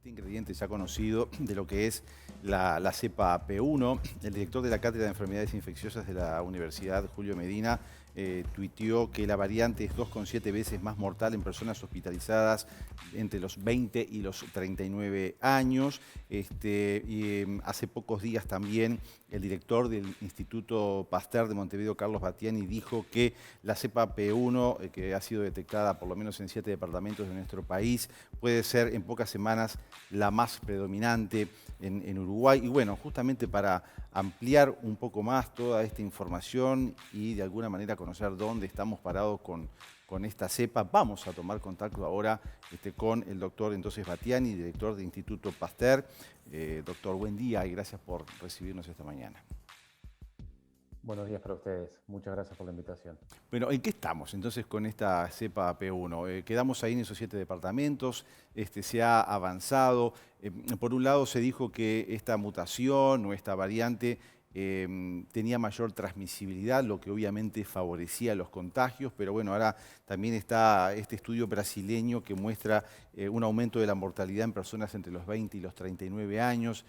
este ingrediente ya conocido de lo que es la cepa P1. El director de la Cátedra de Enfermedades Infecciosas de la Universidad, Julio Medina, tuiteó que la variante es 2,7 veces más mortal en personas hospitalizadas entre los 20 y los 39 años. Hace pocos días también el director del Instituto Pasteur de Montevideo, Carlos Battiani, dijo que la cepa P1, que ha sido detectada por lo menos en 7 departamentos de nuestro país, puede ser en pocas semanas la más predominante en Uruguay. Y bueno, justamente para ampliar un poco más toda esta información y de alguna manera conocer dónde estamos parados con esta cepa, vamos a tomar contacto ahora con el doctor entonces Battiani, director del Instituto Pasteur. Doctor, buen día y gracias por recibirnos esta mañana. Buenos días para ustedes. Muchas gracias por la invitación. Bueno, ¿en qué estamos entonces con esta cepa P1? Quedamos ahí en esos 7 departamentos, se ha avanzado. Por un lado se dijo que esta mutación o esta variante tenía mayor transmisibilidad, lo que obviamente favorecía los contagios, pero bueno, ahora también está este estudio brasileño que muestra un aumento de la mortalidad en personas entre los 20 y los 39 años.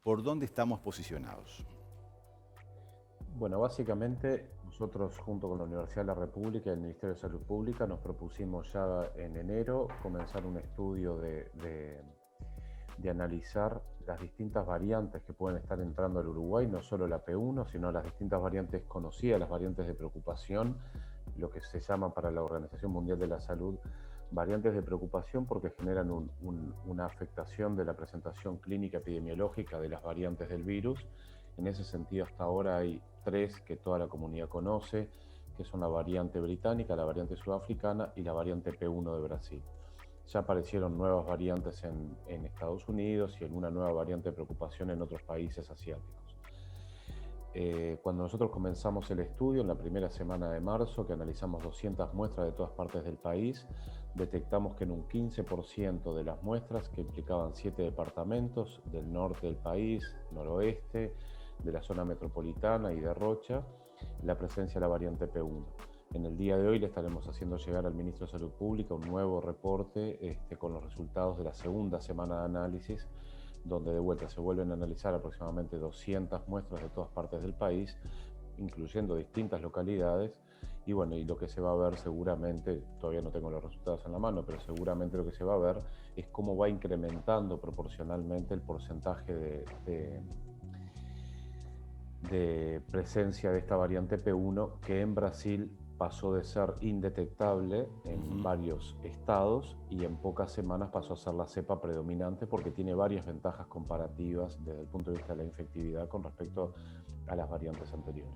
¿Por dónde estamos posicionados? Bueno, básicamente nosotros junto con la Universidad de la República y el Ministerio de Salud Pública nos propusimos ya en enero comenzar un estudio de analizar las distintas variantes que pueden estar entrando al Uruguay, no solo la P1, sino las distintas variantes conocidas, las variantes de preocupación, lo que se llama para la Organización Mundial de la Salud variantes de preocupación porque generan una afectación de la presentación clínica epidemiológica de las variantes del virus. En ese sentido, hasta ahora hay 3 que toda la comunidad conoce, que son la variante británica, la variante sudafricana y la variante P1 de Brasil. Ya aparecieron nuevas variantes en Estados Unidos y en una nueva variante de preocupación en otros países asiáticos. Cuando nosotros comenzamos el estudio, en la primera semana de marzo, que analizamos 200 muestras de todas partes del país, detectamos que en un 15% de las muestras, que implicaban 7 departamentos del norte del país, noroeste, de la zona metropolitana y de Rocha, la presencia de la variante P1. En el día de hoy le estaremos haciendo llegar al Ministro de Salud Pública un nuevo reporte con los resultados de la segunda semana de análisis, donde de vuelta se vuelven a analizar aproximadamente 200 muestras de todas partes del país, incluyendo distintas localidades. Y bueno, y lo que se va a ver seguramente, todavía no tengo los resultados en la mano, pero seguramente lo que se va a ver es cómo va incrementando proporcionalmente el porcentaje de presencia de esta variante P1, que en Brasil pasó de ser indetectable en varios estados y en pocas semanas pasó a ser la cepa predominante porque tiene varias ventajas comparativas desde el punto de vista de la infectividad con respecto a las variantes anteriores.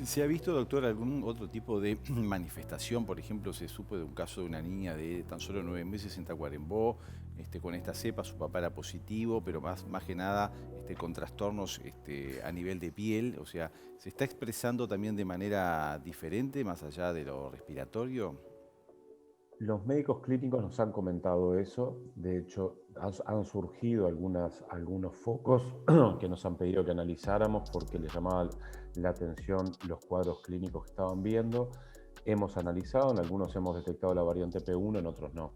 ¿Se ha visto, doctor, algún otro tipo de manifestación? Por ejemplo, se supo de un caso de una niña de tan solo 9 meses en Tacuarembó, con esta cepa, su papá era positivo, pero más que nada con trastornos a nivel de piel. O sea, ¿se está expresando también de manera diferente, más allá de lo respiratorio? Los médicos clínicos nos han comentado eso. De hecho, han surgido algunos focos que nos han pedido que analizáramos porque les llamaba la atención los cuadros clínicos que estaban viendo. Hemos analizado, en algunos hemos detectado la variante P1, en otros no.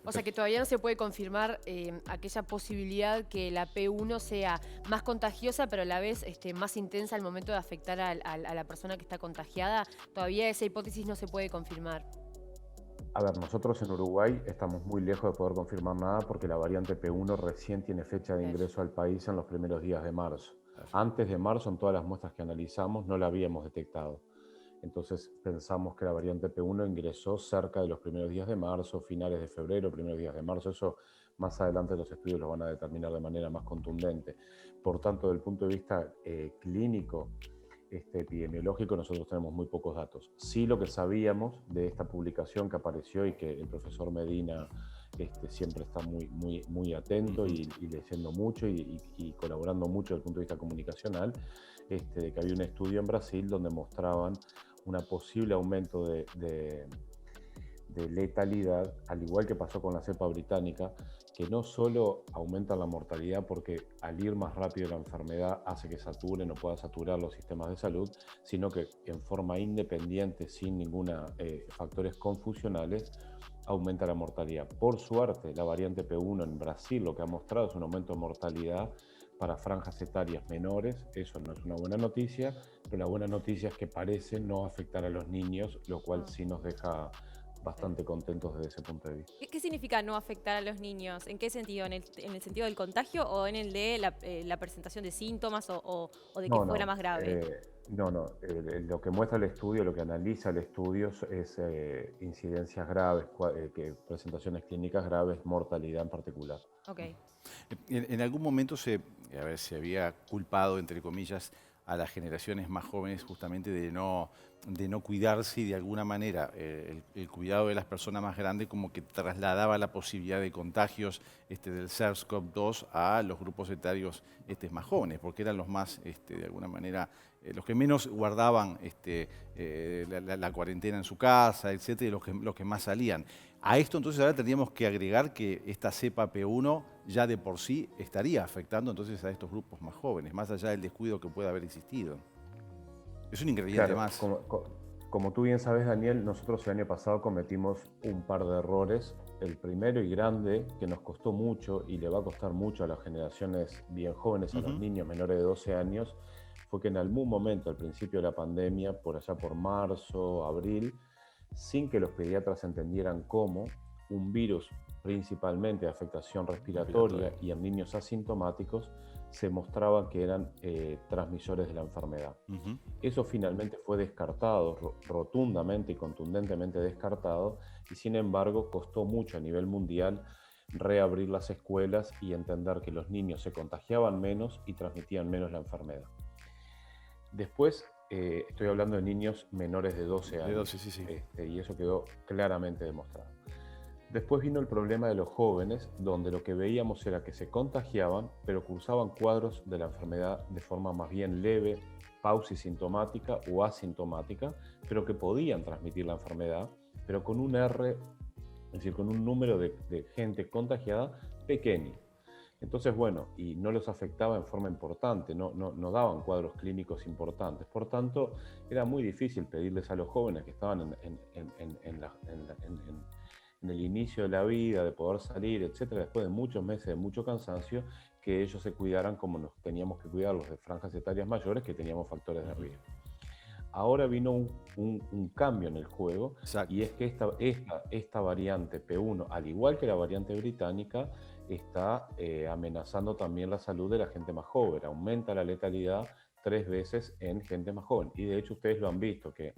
O sea que todavía no se puede confirmar aquella posibilidad que la P1 sea más contagiosa, pero a la vez más intensa al momento de afectar a la persona que está contagiada. Todavía esa hipótesis no se puede confirmar. A ver, nosotros en Uruguay estamos muy lejos de poder confirmar nada porque la variante P1 recién tiene fecha de ingreso al país en los primeros días de marzo. Antes de marzo, en todas las muestras que analizamos, no la habíamos detectado. Entonces pensamos que la variante P1 ingresó cerca de los primeros días de marzo, finales de febrero, primeros días de marzo. Eso más adelante los estudios lo van a determinar de manera más contundente. Por tanto, desde el punto de vista clínico, epidemiológico, nosotros tenemos muy pocos datos. Sí, lo que sabíamos de esta publicación que apareció y que el profesor Medina siempre está muy atento y leyendo mucho y colaborando mucho desde el punto de vista comunicacional, de que había un estudio en Brasil donde mostraban un posible aumento de letalidad, al igual que pasó con la cepa británica, que no solo aumenta la mortalidad porque al ir más rápido la enfermedad hace que saturen o pueda saturar los sistemas de salud, sino que en forma independiente, sin ninguna factores confusionales, aumenta la mortalidad. Por suerte, la variante P1 en Brasil lo que ha mostrado es un aumento de mortalidad para franjas etarias menores. Eso no es una buena noticia, pero la buena noticia es que parece no afectar a los niños, lo cual sí nos deja bastante contentos desde ese punto de vista. ¿Qué significa no afectar a los niños? ¿En qué sentido? ¿En el sentido del contagio o en el de la presentación de síntomas o de que fuera más grave? Lo que muestra el estudio, lo que analiza el estudio es incidencias graves, presentaciones clínicas graves, mortalidad en particular. Ok. En algún momento se había culpado, entre comillas, a las generaciones más jóvenes justamente de no cuidarse, y de alguna manera el cuidado de las personas más grandes como que trasladaba la posibilidad de contagios del SARS-CoV-2 a los grupos etarios más jóvenes, porque eran los más, de alguna manera, los que menos guardaban la cuarentena en su casa, etcétera, y los que más salían. A esto entonces ahora tendríamos que agregar que esta cepa P1 ya de por sí estaría afectando entonces a estos grupos más jóvenes, más allá del descuido que pueda haber existido. Es un ingrediente más. Como tú bien sabes, Daniel, nosotros el año pasado cometimos un par de errores. El primero y grande, que nos costó mucho y le va a costar mucho a las generaciones bien jóvenes, a los niños menores de 12 años, fue que en algún momento, al principio de la pandemia, por allá por marzo, abril, sin que los pediatras entendieran cómo, un virus principalmente de afectación respiratoria y en niños asintomáticos se mostraba que eran transmisores de la enfermedad. Eso finalmente fue descartado, rotundamente y contundentemente descartado, y sin embargo costó mucho a nivel mundial reabrir las escuelas y entender que los niños se contagiaban menos y transmitían menos la enfermedad. Después, estoy hablando de niños menores de 12 años, sí. Y eso quedó claramente demostrado. Después vino el problema de los jóvenes, donde lo que veíamos era que se contagiaban, pero cursaban cuadros de la enfermedad de forma más bien leve, pausisintomática o asintomática, pero que podían transmitir la enfermedad, pero con un R, es decir, con un número de gente contagiada pequeño. Entonces, bueno, y no los afectaba en forma importante, no daban cuadros clínicos importantes. Por tanto, era muy difícil pedirles a los jóvenes que estaban en el inicio de la vida, de poder salir, etcétera, después de muchos meses de mucho cansancio, que ellos se cuidaran como nos teníamos que cuidar los de franjas etarias mayores, que teníamos factores de riesgo. Ahora vino un cambio en el juego. Exacto. Y es que esta variante P1, al igual que la variante británica, está amenazando también la salud de la gente más joven. Aumenta la letalidad 3 veces en gente más joven. Y de hecho ustedes lo han visto, que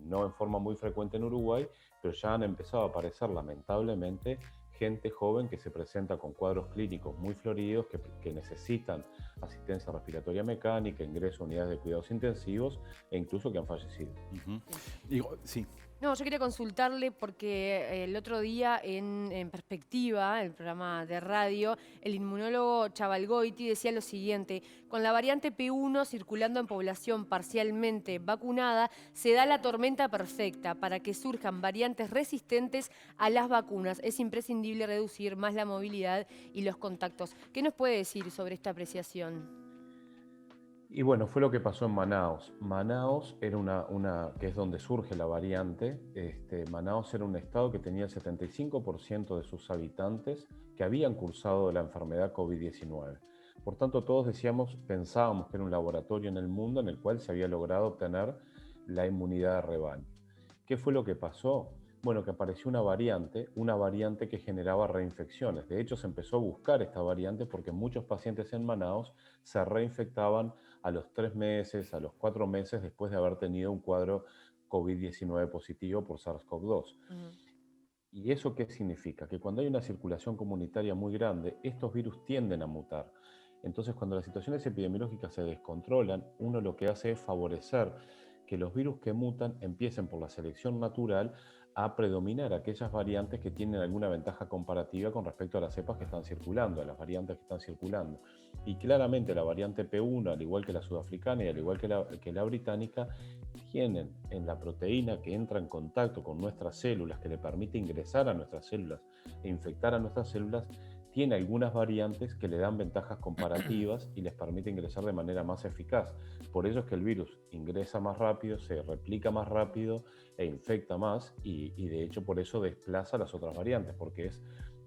no en forma muy frecuente en Uruguay, pero ya han empezado a aparecer lamentablemente gente joven que se presenta con cuadros clínicos muy floridos, que necesitan asistencia respiratoria mecánica, ingreso a unidades de cuidados intensivos e incluso que han fallecido. Digo, sí. No, yo quería consultarle porque el otro día en Perspectiva, el programa de radio, el inmunólogo Chavalgoiti decía lo siguiente: con la variante P1 circulando en población parcialmente vacunada, se da la tormenta perfecta para que surjan variantes resistentes a las vacunas. Es imprescindible reducir más la movilidad y los contactos. ¿Qué nos puede decir sobre esta apreciación? Y bueno, fue lo que pasó en Manaos. Manaos era que es donde surge la variante. Manaos era un estado que tenía el 75% de sus habitantes que habían cursado de la enfermedad COVID-19. Por tanto, todos pensábamos que era un laboratorio en el mundo en el cual se había logrado obtener la inmunidad de rebaño. ¿Qué fue lo que pasó? Bueno, que apareció una variante que generaba reinfecciones. De hecho, se empezó a buscar esta variante porque muchos pacientes en Manaos se reinfectaban a los 3 meses, a los 4 meses después de haber tenido un cuadro COVID-19 positivo por SARS-CoV-2. ¿Y eso qué significa? Que cuando hay una circulación comunitaria muy grande, estos virus tienden a mutar. Entonces, cuando las situaciones epidemiológicas se descontrolan, uno lo que hace es favorecer que los virus que mutan empiecen por la selección natural a predominar aquellas variantes que tienen alguna ventaja comparativa con respecto a las cepas que están circulando, a las variantes que están circulando. Y claramente la variante P1, al igual que la sudafricana y al igual que la británica, tienen en la proteína que entra en contacto con nuestras células, que le permite ingresar a nuestras células e infectar a nuestras células, tiene algunas variantes que le dan ventajas comparativas y les permite ingresar de manera más eficaz. Por ello es que el virus ingresa más rápido, se replica más rápido e infecta más y de hecho por eso desplaza las otras variantes, porque es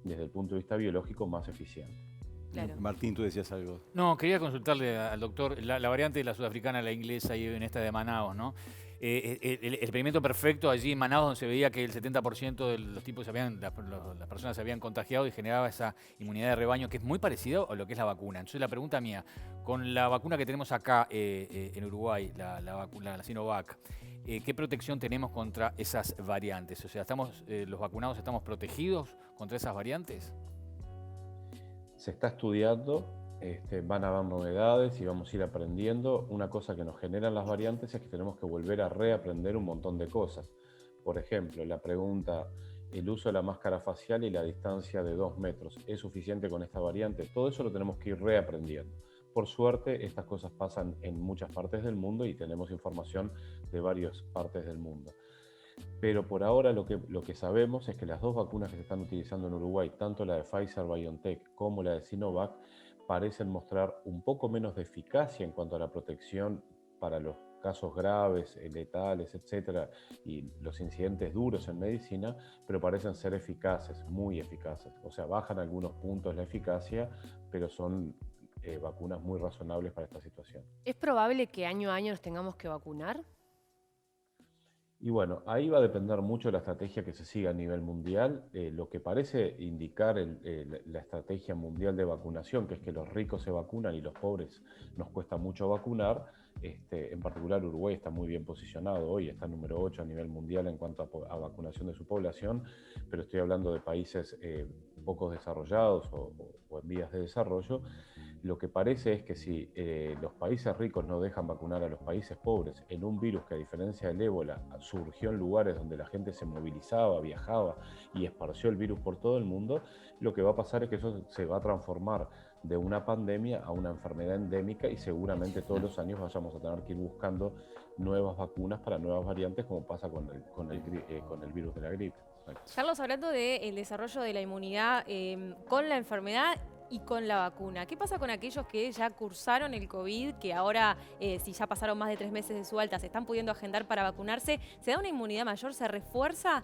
desde el punto de vista biológico más eficiente. Claro. Martín, tú decías algo. No, quería consultarle al doctor la variante de la sudafricana, la inglesa y en esta de Manaos, ¿no? El experimento perfecto allí en Manaos, donde se veía que el 70% de los tipos las personas se habían contagiado y generaba esa inmunidad de rebaño, que es muy parecido a lo que es la vacuna. Entonces la pregunta mía, con la vacuna que tenemos acá en Uruguay, la Sinovac, ¿qué protección tenemos contra esas variantes? O sea, los vacunados estamos protegidos contra esas variantes. Se está estudiando, van a haber novedades y vamos a ir aprendiendo. Una cosa que nos generan las variantes es que tenemos que volver a reaprender un montón de cosas. Por ejemplo, la pregunta, el uso de la máscara facial y la distancia de 2 metros, ¿es suficiente con esta variante? Todo eso lo tenemos que ir reaprendiendo. Por suerte, estas cosas pasan en muchas partes del mundo y tenemos información de varias partes del mundo. Pero por ahora lo que sabemos es que las dos vacunas que se están utilizando en Uruguay, tanto la de Pfizer-BioNTech como la de Sinovac, parecen mostrar un poco menos de eficacia en cuanto a la protección para los casos graves, letales, etcétera, y los incidentes duros en medicina, pero parecen ser eficaces, muy eficaces. O sea, bajan algunos puntos la eficacia, pero son vacunas muy razonables para esta situación. ¿Es probable que año a año nos tengamos que vacunar? Y bueno, ahí va a depender mucho de la estrategia que se siga a nivel mundial. Lo que parece indicar la estrategia mundial de vacunación, que es que los ricos se vacunan y los pobres nos cuesta mucho vacunar. En particular Uruguay está muy bien posicionado hoy, está número 8 a nivel mundial en cuanto a vacunación de su población, pero estoy hablando de países poco desarrollados o en vías de desarrollo. Lo que parece es que si los países ricos no dejan vacunar a los países pobres en un virus que, a diferencia del ébola, surgió en lugares donde la gente se movilizaba, viajaba y esparció el virus por todo el mundo, lo que va a pasar es que eso se va a transformar de una pandemia a una enfermedad endémica y seguramente todos los años vayamos a tener que ir buscando nuevas vacunas para nuevas variantes, como pasa con el virus de la gripe. Carlos, hablando del desarrollo de la inmunidad con la enfermedad y con la vacuna, ¿qué pasa con aquellos que ya cursaron el COVID, que ahora, si ya pasaron más de 3 meses de su alta, se están pudiendo agendar para vacunarse? ¿Se da una inmunidad mayor? ¿Se refuerza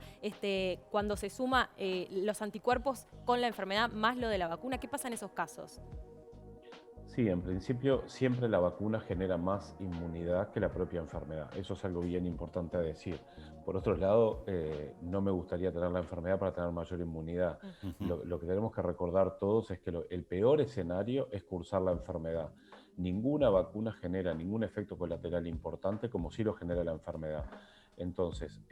cuando se suma los anticuerpos con la enfermedad más lo de la vacuna? ¿Qué pasa en esos casos? Sí, en principio siempre la vacuna genera más inmunidad que la propia enfermedad. Eso es algo bien importante a decir. Por otro lado, no me gustaría tener la enfermedad para tener mayor inmunidad. Lo que tenemos que recordar todos es que el peor escenario es cursar la enfermedad. Ninguna vacuna genera ningún efecto colateral importante como sí lo genera la enfermedad. Entonces,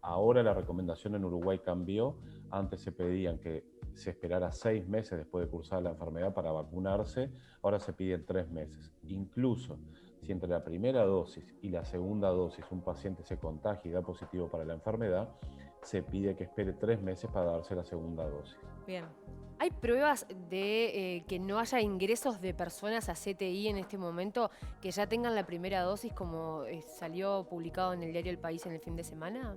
ahora la recomendación en Uruguay cambió. Antes se pedían que se esperara 6 meses después de cursar la enfermedad para vacunarse. Ahora se piden 3 meses. Incluso si entre la primera dosis y la segunda dosis un paciente se contagia y da positivo para la enfermedad, se pide que espere 3 meses para darse la segunda dosis. Bien. ¿Hay pruebas de que no haya ingresos de personas a CTI en este momento que ya tengan la primera dosis, como salió publicado en el diario El País en el fin de semana?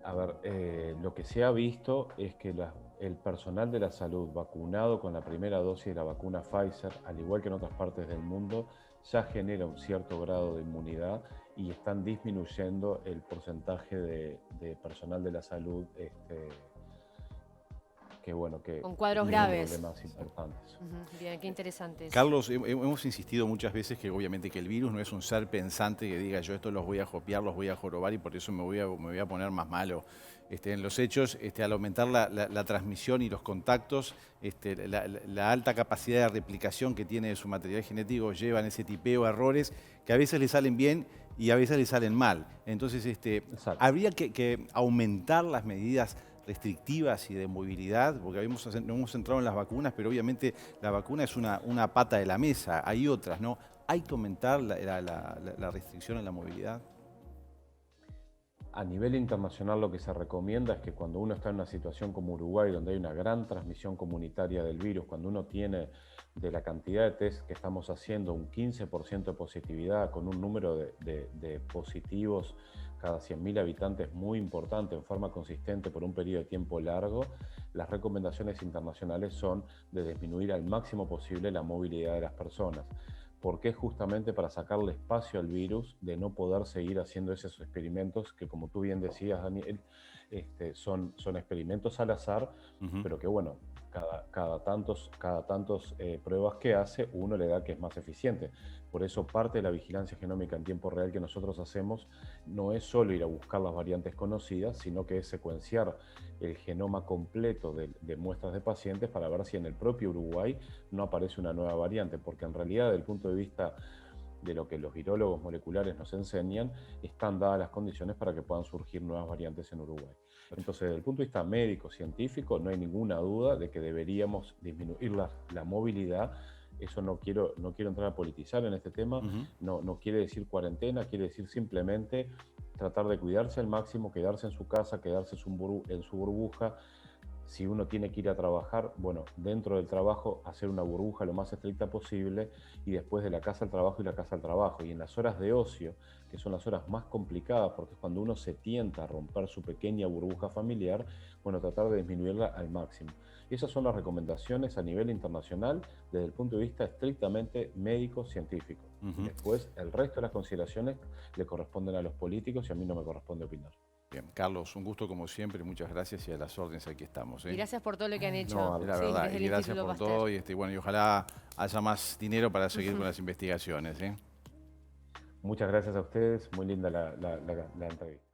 A ver, lo que se ha visto es que el personal de la salud vacunado con la primera dosis de la vacuna Pfizer, al igual que en otras partes del mundo, ya genera un cierto grado de inmunidad y están disminuyendo el porcentaje de personal de la salud con cuadros tiene graves. problemas importantes. Bien, qué interesante eso. Carlos, hemos insistido muchas veces que obviamente que el virus no es un ser pensante que diga yo esto los voy a copiar, los voy a jorobar y por eso me voy a poner más malo. En los hechos, al aumentar la transmisión y los contactos, la alta capacidad de replicación que tiene de su material genético llevan ese tipeo a errores que a veces le salen bien y a veces le salen mal. Entonces, habría que aumentar las medidas restrictivas y de movilidad, porque nos hemos centrado en las vacunas, pero obviamente la vacuna es una pata de la mesa, hay otras, ¿no? ¿Hay que aumentar la restricción en la movilidad? A nivel internacional lo que se recomienda es que cuando uno está en una situación como Uruguay, donde hay una gran transmisión comunitaria del virus, cuando uno tiene de la cantidad de test que estamos haciendo un 15% de positividad con un número de positivos cada 100.000 habitantes muy importante en forma consistente por un periodo de tiempo largo, las recomendaciones internacionales son de disminuir al máximo posible la movilidad de las personas, porque es justamente para sacarle espacio al virus de no poder seguir haciendo esos experimentos que, como tú bien decías, Daniel, son experimentos al azar, pero que bueno, cada tantos pruebas que hace, uno le da que es más eficiente. Por eso parte de la vigilancia genómica en tiempo real que nosotros hacemos no es solo ir a buscar las variantes conocidas, sino que es secuenciar el genoma completo de muestras de pacientes para ver si en el propio Uruguay no aparece una nueva variante, porque en realidad desde el punto de vista de lo que los virólogos moleculares nos enseñan, están dadas las condiciones para que puedan surgir nuevas variantes en Uruguay. Entonces, desde el punto de vista médico, científico, no hay ninguna duda de que deberíamos disminuir la movilidad. Eso no quiero entrar a politizar en este tema, no quiere decir cuarentena, quiere decir simplemente tratar de cuidarse al máximo, quedarse en su casa, quedarse en su burbuja. Si uno tiene que ir a trabajar, bueno, dentro del trabajo hacer una burbuja lo más estricta posible y después de la casa al trabajo y la casa al trabajo. Y en las horas de ocio, que son las horas más complicadas, porque es cuando uno se tienta a romper su pequeña burbuja familiar, bueno, tratar de disminuirla al máximo. Esas son las recomendaciones a nivel internacional desde el punto de vista estrictamente médico-científico. Después, el resto de las consideraciones le corresponden a los políticos y a mí no me corresponde opinar. Bien, Carlos, un gusto como siempre, muchas gracias y a las órdenes aquí estamos. Y gracias por todo lo que han hecho. No, la verdad, desde el y gracias Instituto por Pasteur. todo y bueno, y ojalá haya más dinero para seguir con las investigaciones. Muchas gracias a ustedes, muy linda la entrevista.